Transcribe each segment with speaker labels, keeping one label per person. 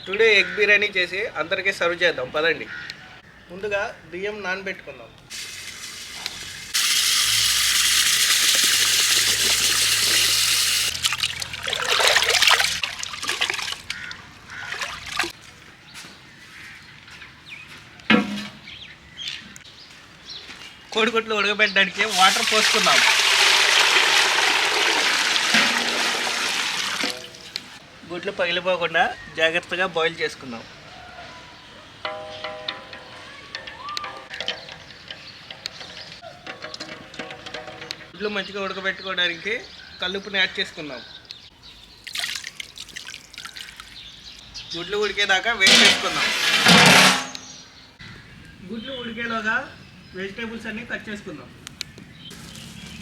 Speaker 1: Today egg biryani చేసి అందరికీ serve చేద్దాం పదండి. ముందుగా బియ్యం నానబెట్టుకుందాం. కోడిగుడ్లు ఉడకబెట్టడానికి వాటర్ పోసుకుందాం. గుడ్లు పగిలిపోకుండా జాగ్రత్తగా బాయిల్ చేసుకుందాం. గుడ్లు మంచిగా ఉడకబెట్టుకోవడానికి కల్లుప్పుని యాడ్ చేసుకుందాం. గుడ్లు ఉడికేదాకా వెయిట్ చేసుకుందాం. గుడ్లు ఉడికేలోగా వెజిటేబుల్స్ అన్నీ కట్ చేసుకుందాం.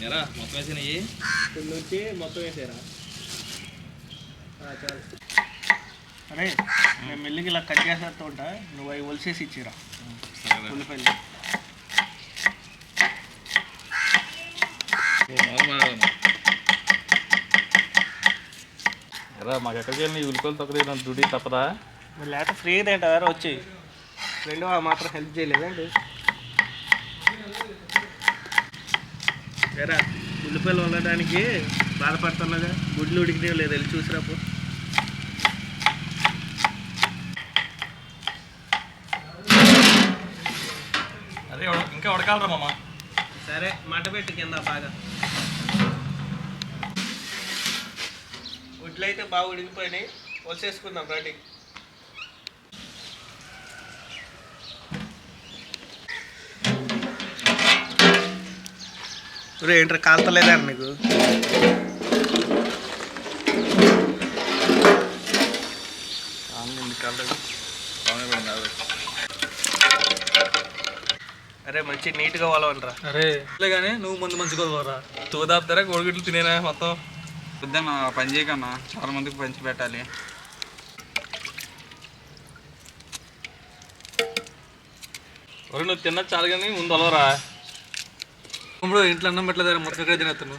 Speaker 2: ఎరా మొత్తం వేసినాయి
Speaker 1: ఇక్కడ నుంచి మొత్తం వేసారా? చాలు. అరే నేను మెల్లికి ఇలా కట్ చేసేస్తూ ఉంటా, నువ్వు అవి ఒలిసేసి ఇచ్చిరా ఉల్లిపాయలు.
Speaker 2: ఎరా మాకు ఎక్కడికి వెళ్ళి ఉల్లిపాయలు తొక్కలేదు డ్యూటీ తప్పదా?
Speaker 1: లేకపోతే ఫ్రీ తింటారా వచ్చి రెండు మాత్రం హెల్ప్ చేయలేదండి. సరే ఉల్లిపాయలు ఉండడానికి బాధపడుతున్నదా? గుడ్లు ఉడికితే లేదు వెళ్ళి చూసిరాపు.
Speaker 2: అదే ఇంకా ఉడకాలరా మామ.
Speaker 1: సరే మంట పెట్టి కింద బాగా. గుడ్లు అయితే బాగా ఉడికిపోయినాయి, వచ్చేసుకుందాం రెడీ. ఏంట్రా కాల్తలేదా నీకు? అరే మంచి నీట్గా వాళ్ళంటరా.
Speaker 2: అరే కానీ నువ్వు ముందు మంచిగా పోరా తోదాపుతారా కోడిగుడ్లు తినేనా మొత్తం.
Speaker 3: వద్దన్నా పని చేయకన్నా, చాలా మందికి పంచి పెట్టాలి.
Speaker 2: ఒరే నువ్వు తిన్నది చాలు కానీ ముందు అలవరా. ఇప్పుడు ఇంట్లో అన్నం పెట్టలేదా మొత్తం ఎక్కడ తినేస్తాను.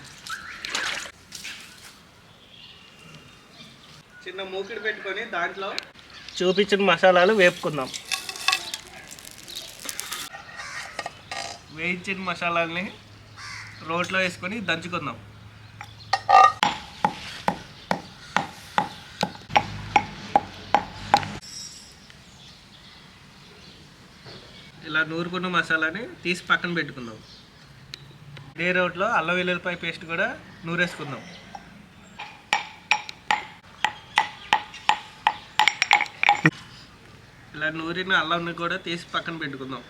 Speaker 1: చిన్న మూకిడి పెట్టుకొని దాంట్లో చూపించిన మసాలాలు వేపుకుందాం. వేయించిన మసాలాలని రోట్లో వేసుకొని దంచుకుందాం. ఇలా నూరుకున్న మసాలాని తీసి పక్కన పెట్టుకుందాం. ఇదే రోట్లో అల్లం వెల్లుల్లిపాయ పేస్ట్ కూడా నూరేసుకుందాం. ఇలా నూరిన అల్లంని కూడా తీసి పక్కన పెట్టుకుందాం.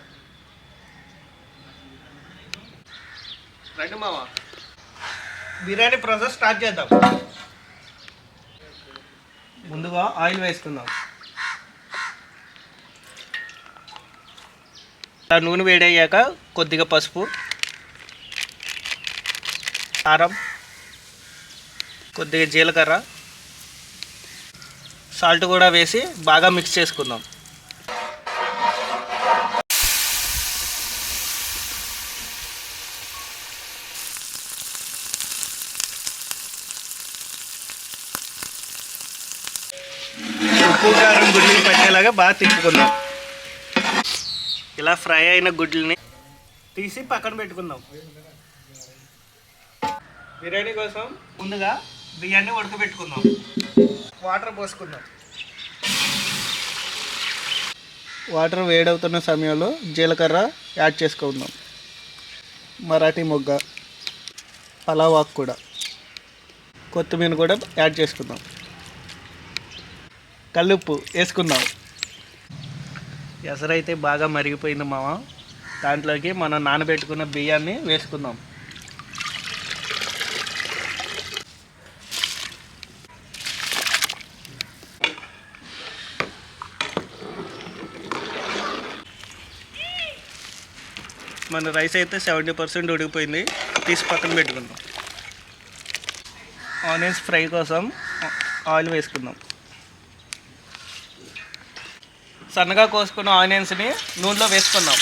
Speaker 1: రండి మావా, బిర్యానీ ప్రాసెస్ స్టార్ట్ చేద్దాం. ముందుగా ఆయిల్ వేసుకుందాం. నూనె వేడయ్యాక కొద్దిగా పసుపు, కారం, కొద్దిగా జీలకర్ర, సాల్ట్ కూడా వేసి బాగా మిక్స్ చేసుకుందాం. ఉప్పు కారం గుడ్లకి పట్టేలాగా బాగా తిప్పుకుందాం. ఇలా ఫ్రై అయిన గుడ్లని తీసి పక్కన పెట్టుకుందాం. బిర్యానీ కోసం ముందుగా బియ్యాన్ని ఉడకబెట్టుకుందాం. వాటర్ పోసుకుందాం. వాటర్ వేడవుతున్న సమయంలో జీలకర్ర యాడ్ చేసుకుందాం. మరాఠీ మొగ్గ, పలావ్ ఆకు కూడా, కొత్తిమీర కూడా యాడ్ చేసుకుందాం. కల్లుప్పు వేసుకుందాం. ఎసరైతే బాగా మరిగిపోయింది మామ. దాంట్లోకి మనం నానబెట్టుకున్న బియ్యాన్ని వేసుకుందాం. మన రైస్ అయితే 70% ఉడికిపోయింది, తీసి పక్కన పెట్టుకుందాం. ఆనియన్స్ ఫ్రై కోసం ఆయిల్ వేసుకుందాం. సన్నగా కోసుకున్న ఆనియన్స్ని నూనెలో వేసుకుందాం.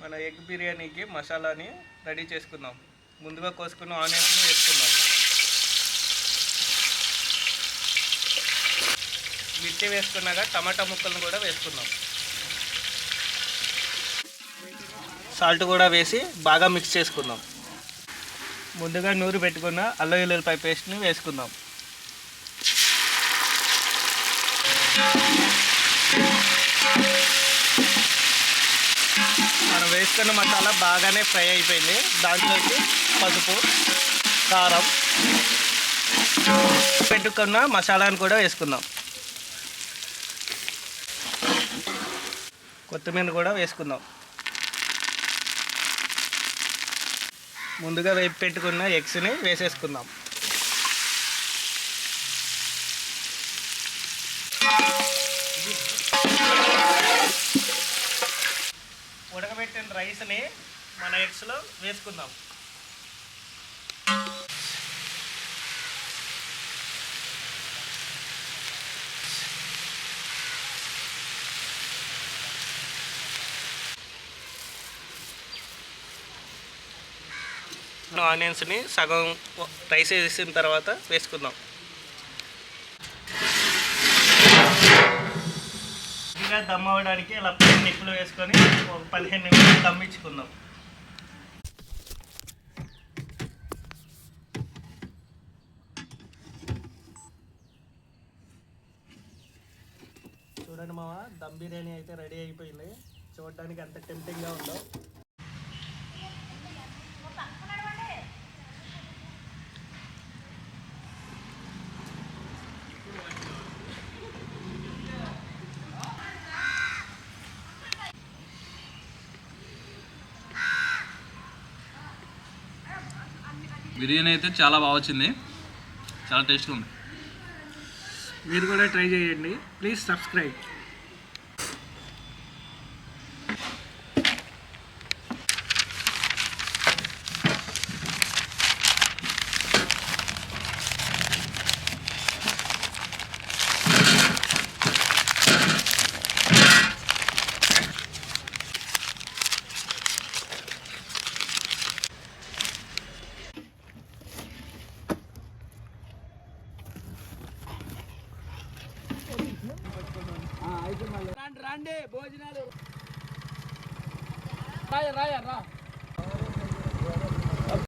Speaker 1: మన ఎగ్ బిర్యానీకి మసాలాని రెడీ చేసుకుందాం. ముందుగా కోసుకున్న ఆనియన్స్ని వేసుకుందాం. మిర్చి వేసుకున్నాక టమాటా ముక్కలను కూడా వేసుకుందాం. సాల్ట్ కూడా వేసి బాగా మిక్స్ చేసుకుందాం. ముందుగా నూరు పెట్టుకున్న అల్లం వెల్లుల్లిపాయ పేస్ట్ని వేసుకుందాం. మనం వేసుకున్న మసాలా బాగానే ఫ్రై అయిపోయింది. దాంట్లోకి పసుపు, కారం, పెట్టుకున్న మసాలాను కూడా వేసుకుందాం. కొత్తిమీర కూడా వేసుకుందాం. ముందుగా వేపి పెట్టుకున్న ఎగ్స్ని వేసేసుకుందాం. ఉడకబెట్టిన రైస్ని మన ఎగ్స్లో వేసుకుందాం. ఆనియన్స్ని సగం రైస్ వేసిన తర్వాత వేసుకుందాం. ఇంకా దమ్ అవ్వడానికి ఇలా నిప్పులు వేసుకొని ఒక 15 నిమిషాలు దమ్ ఇచ్చుకుందాం. చూడండి మామ, దమ్ బిర్యానీ అయితే రెడీ అయిపోయింది. చూడడానికి ఎంత టెంప్టింగ్గా ఉందో.
Speaker 2: బిర్యానీ అయితే చాలా బాగా వచ్చింది, చాలా టేస్ట్గా ఉంది.
Speaker 1: మీరు కూడా ట్రై చేయండి. Please subscribe.
Speaker 4: రండి భోజనాలు రాయ రా